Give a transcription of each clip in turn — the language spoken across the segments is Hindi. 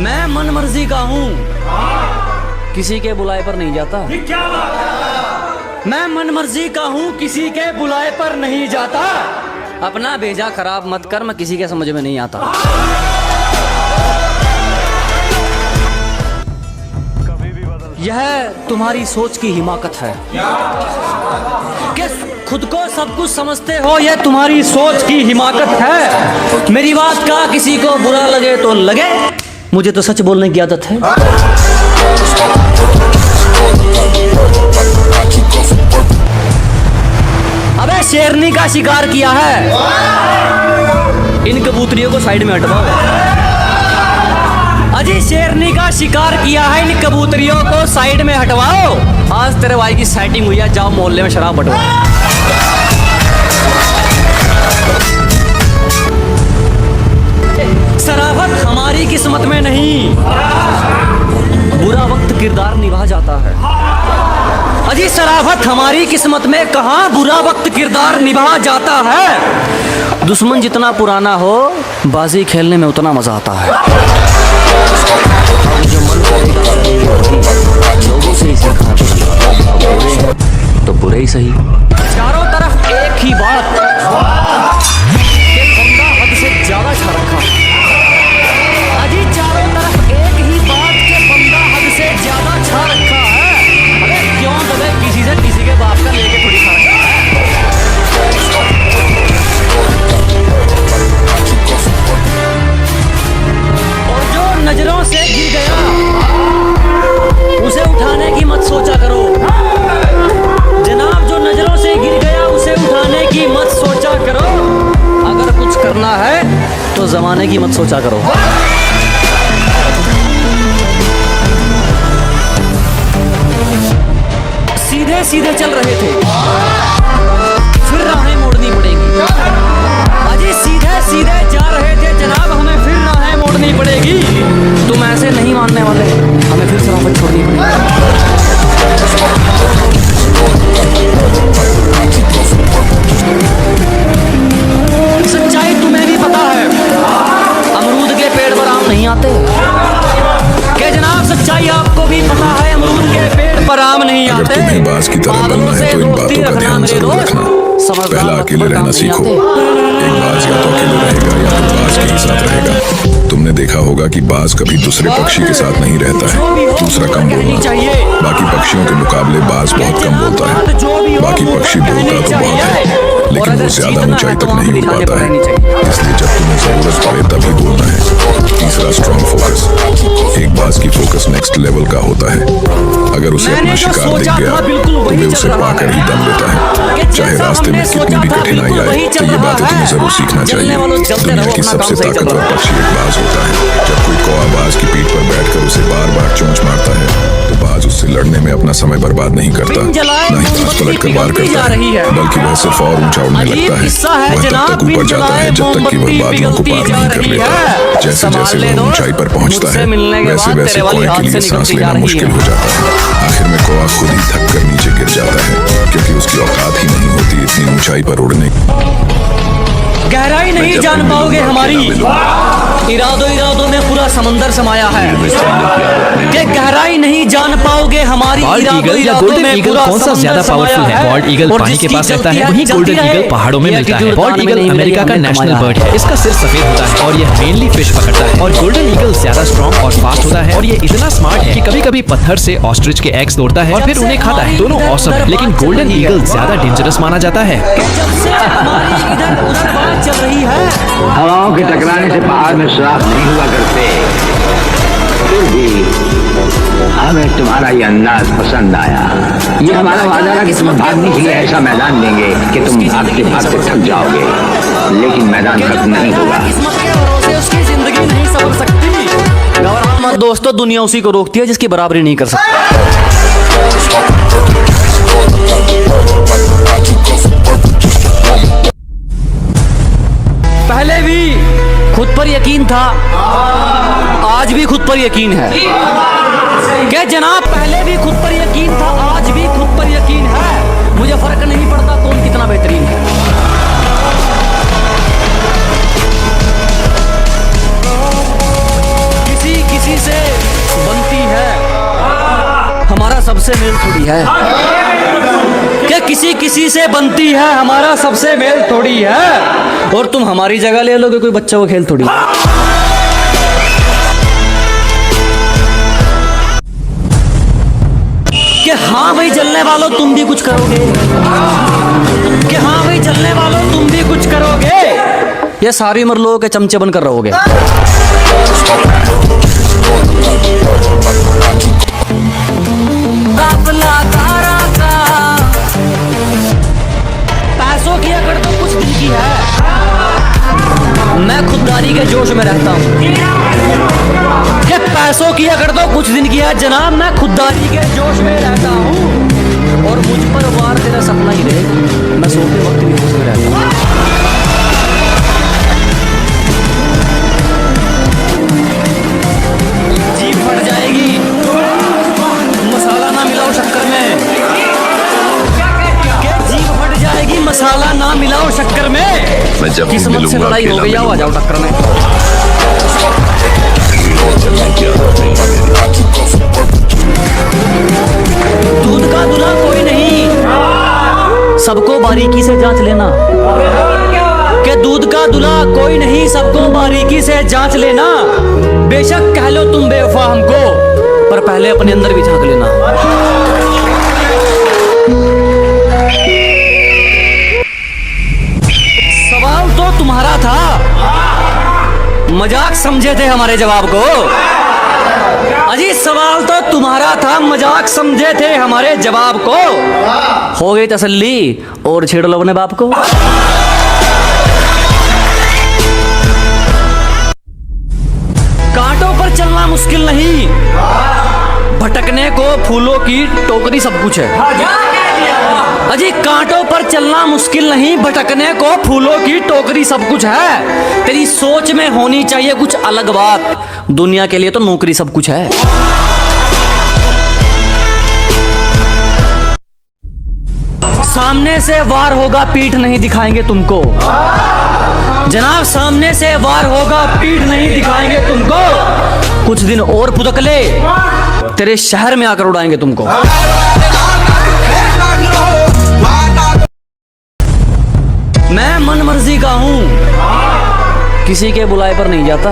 मैं मन मर्जी का हूँ, किसी के बुलाए पर नहीं जाता। मैं मन मर्जी का हूँ, किसी के बुलाए पर नहीं जाता। अपना भेजा खराब मत कर, मैं किसी के समझ में नहीं आता। यह तुम्हारी सोच की हिमाकत है कि खुद को सब कुछ समझते हो, यह तुम्हारी सोच की हिमाकत है। मेरी बात का किसी को बुरा लगे तो लगे, मुझे तो सच बोलने की आदत है। अबे शेरनी का शिकार किया है, इन कबूतरियों को साइड में हटवाओ। अजी शेरनी का शिकार किया है, इन कबूतरियों को साइड में हटवाओ। आज तेरे भाई की सेटिंग हुई है, जाओ मोहल्ले में शराब बटवाओ। शराफत हमारी किस्मत में नहीं, बुरा वक्त किरदार निभा जाता है। अजी शराफत हमारी किस्मत में कहाँ बुरा वक्त किरदार निभा जाता है। दुश्मन जितना पुराना हो, बाजी खेलने में उतना मजा आता है। जो मन लोगों से ही सीखना चाहिए, तो बुरे ही सही। चारों तरफ एक ही बात, बंदा हद से ज्यादा छा रखा। अजी चारों तरफ एक ही बात के बंदा हद से ज्यादा छा रखा है। अरे क्यों दबे किसी से किसी के बाप का लेके थोड़ी खा रखा है। और जो नजरों से गिर गया, उसे उठाने की मत सोचा करो। जनाब जो नजरों से गिर गया, उसे उठाने की मत सोचा करो। अगर कुछ करना है तो जमाने की मत सोचा करो। सीधे सीधे चल रहे थे, फिर राहें मोड़नी पड़ेगी। अजी सीधे सीधे जा रहे थे जनाब, हमें फिर राहें मोड़नी पड़ेगी। तुम ऐसे नहीं मानने वाले, हमें फिर शराफत छोड़नी पड़ेगी। सच्चाई तुम्हें भी पता है, अमरूद के पेड़ पर आम नहीं आते। क्या जनाब सच्चाई आपको भी पता है, अमरूद के पेड़ पर आम नहीं आते। अगर तुम्हें बाज की तरह बनना है तो इन बातों का ध्यान जरूर रखना। पहला अकेले रहना सीखो। एक बाज या तो अकेले रहेगा या फिर बाज के ही साथ रहेगा। तुमने देखा होगा कि बाज कभी दूसरे पक्षी के साथ नहीं रहता है। दूसरा कम बोलना, बाकी पक्षियों के मुकाबले बाज बहुत कम बोलता है। बाकी पक्षी बोलता तो बहुत है, लेकिन वो ज्यादा ऊंचाई तक नहीं हो पाता है। इसलिए जब तुम्हें जरूरत पड़े तभी बोलना है। तीसरा स्ट्रॉन्ग फोकस। एक बाज की फोकस नेक्स्ट लेवल का होता है। अगर उसे अपना शिकार दिख गया तो वे उसे पाकर ही दम लेता है, चाहे रास्ते में कितनी भी कठिनाई आए। तो ये बातें तुम्हें जरूर सीखना चाहिए। दुनिया की सबसे ताकतवर पक्षी एक बाज होता है। जब कोई कौवा बाज की पीठ पर बैठकर उसे बार बार चोंच मारता है, तो बाज उससे लड़ने में अपना समय बर्बाद नहीं करता, न ही पास पलट कर वार करता है, बल्कि वह सिर्फ और ऊंचा उड़ने लगता है। वह तब तक ऊपर जाता है जब तक कि वह बादलों को पार नहीं कर लेता। जैसे जैसे वह ऊंचाई पर पहुंचता है, वैसे वैसे कौवे के लिए सांस लेना मुश्किल हो जाता है। आखिर में कौवा खुद ही थक कर नीचे गिर जाता है, क्योंकि उसकी औकात ही नहीं होती इतनी ऊंचाई पर उड़ने की। गहराई नहीं जान पाओगे हमारी, इरादों में पूरा समंदर समाया है। कि गहराई नहीं जान पाओगे हमारी, इरादों में पूरा कौन सा ज्यादा पावरफुल है? बॉल्ड ईगल पानी के पास रहता है, वहीं गोल्डन ईगल पहाड़ों में मिलता है। बॉल्ड ईगल अमेरिका का नेशनल बर्ड है। इसका सिर सफेद होता है और यह मेनली फिश पकड़ता है। और गोल्डन ईगल ज्यादा स्ट्रॉन्ग और फास्ट होता है, और ये इतना स्मार्ट है कि कभी कभी पत्थर से ऑस्ट्रिच के एग्स तोड़ता है और फिर उन्हें खाता है। दोनों ऑसम है, लेकिन गोल्डन ईगल ज्यादा डेंजरस माना जाता है। चल रही है, हवाओं के टकराने से पहाड़ में श्राप नहीं हुआ करते। फिर भी हमें तुम्हारा ये अंदाज पसंद आया। ये हमारा वादा था कि तुम्हें भागने के लिए ऐसा मैदान देंगे कि तुम भागते भागते थक जाओगे, लेकिन मैदान खत्म नहीं होगा। उसकी जिंदगी नहीं संभल सकती। घबराओ मत दोस्तों, दुनिया उसी को रोकती है जिसकी बराबरी नहीं कर सकती। पहले भी खुद पर यकीन था, आज भी खुद पर यकीन है। क्या जनाब पहले भी खुद पर यकीन था, आज भी खुद पर यकीन है। मुझे फर्क नहीं पड़ता कौन कितना बेहतरीन है। किसी सबसे मेल थोड़ी है कि किसी किसी से बनती है, हमारा सबसे मेल थोड़ी है। और तुम हमारी जगह ले लोगे, कोई बच्चा को खेल थोड़ी। कि हाँ भाई जलने वालों तुम भी कुछ करोगे, कि हाँ भाई जलने वालों तुम भी कुछ करोगे, ये सारी उम्र लोगों के चमचे बनकर रहोगे। पैसों की अकड़ तो कुछ दिन की है, मैं खुददारी के जोश में रहता हूँ। कि पैसों की अकड़ तो कुछ दिन की है जनाब, मैं खुददारी के जोश में रहता हूँ। और मुझ पर वार तेरा सपना ही रहेगा, मैं सोते वक्त भी खुश में रहता हूँ। जीभ फट जाएगी मसाला ना मिलाओ शक्कर में, के जीभ फट जाएगी मसाला ना मिलाओ शक्कर में। मैं जब किस्मत से लड़ाई हो गई, आ जाओ टक्कर में। दूध का दूल्हा कोई नहीं, सबको बारीकी से जांच लेना। कि दूध का दूल्हा कोई नहीं, सबको बारीकी से जांच लेना। बेशक कह लो तुम बेवफा हमको, पर पहले अपने अंदर भी झांक लेना। सवाल तो तुम्हारा था, मजाक समझे थे हमारे जवाब को। अजी सवाल तो तुम्हारा था, मजाक समझे थे हमारे जवाब को। हो गई तसल्ली और छेड़ लो अपने बाप को। कांटों पर चलना मुश्किल नहीं, भटकने को फूलों की टोकरी सब कुछ है। अजी कांटों पर चलना मुश्किल नहीं, भटकने को फूलों की टोकरी सब कुछ है। तेरी सोच में होनी चाहिए कुछ अलग बात, दुनिया के लिए तो नौकरी सब कुछ है। सामने से वार होगा, पीठ नहीं दिखाएंगे तुमको जनाब, सामने से वार होगा, पीठ नहीं दिखाएंगे तुमको। कुछ दिन और फुदक ले, तेरे शहर में आकर उड़ाएंगे तुमको। मैं मन मर्जी का हूं, किसी के बुलाए पर नहीं जाता।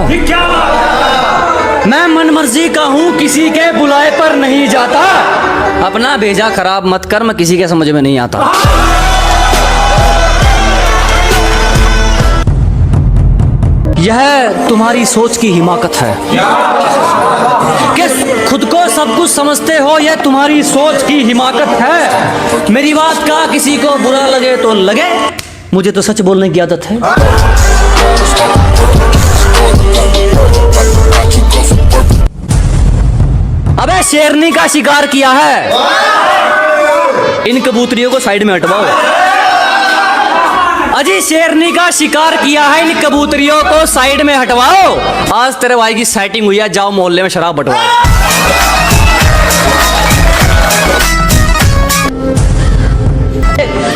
मैं मन मर्जी का हूं, किसी के बुलाए पर नहीं जाता। अपना भेजा खराब मत कर, मैं किसी के समझ में नहीं आता। यह तुम्हारी सोच की हिमाकत है कि खुद को सब कुछ समझते हो, यह तुम्हारी सोच की हिमाकत है। मेरी बात का किसी को बुरा लगे तो लगे, मुझे तो सच बोलने की आदत है। अबे शेरनी का शिकार किया है, इन कबूतरियों को साइड में हटवाओ। अजी शेरनी का शिकार किया है, इन कबूतरियों को साइड में हटवाओ। आज तेरे भाई की सेटिंग हुई है, जाओ मोहल्ले में शराब बंटवाओ।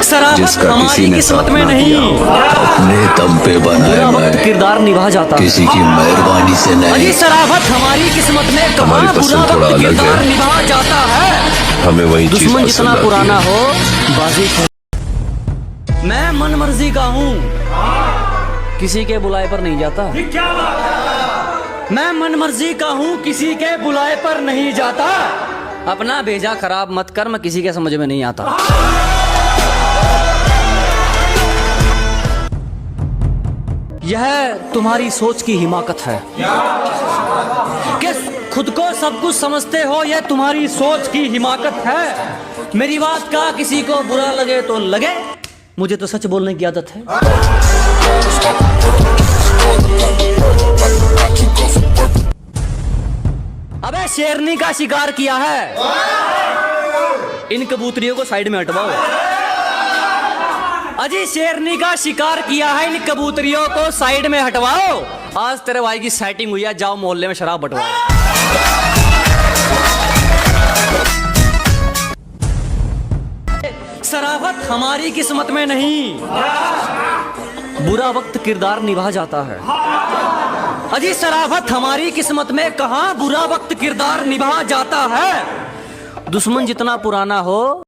शराबत हमारी किस्मत में नहीं, अपने दम पे बनाया मैं, किरदार निभा जाता है। किसी की मेहरबानी से नहीं। अजी शराबत हमारी किस्मत में कहाँ हमारी पसंद बुरा थोड़ा वक्त अलग किरदार है। निभा जाता है। हमें वही चीज दुश्मन पसंद जितना आती पुराना है। हो बाजी खेल। मैं मन मर्जी का हूँ, किसी के बुलाए पर नहीं जाता। मैं मन मर्जी का हूँ, किसी के बुलाए पर नहीं जाता। अपना भेजा खराब मत कर, मैं किसी के समझ में नहीं आता। यह तुम्हारी सोच की हिमाकत है कि खुद को सब कुछ समझते हो, यह तुम्हारी सोच की हिमाकत है। मेरी बात का किसी को बुरा लगे तो लगे, मुझे तो सच बोलने की आदत है। अबे शेरनी का शिकार किया है, इन कबूतरियों को साइड में हटवाओ। अजी शेरनी का शिकार किया है, इन कबूतरियों को साइड में हटवाओ। आज तेरे भाई की सेटिंग हुई है, जाओ मोहल्ले में शराब बंटवाओ। शराबत हमारी किस्मत में नहीं, बुरा वक्त किरदार निभा जाता है। अजी शराबत हमारी किस्मत में कहाँ बुरा वक्त किरदार निभा जाता है। दुश्मन जितना पुराना हो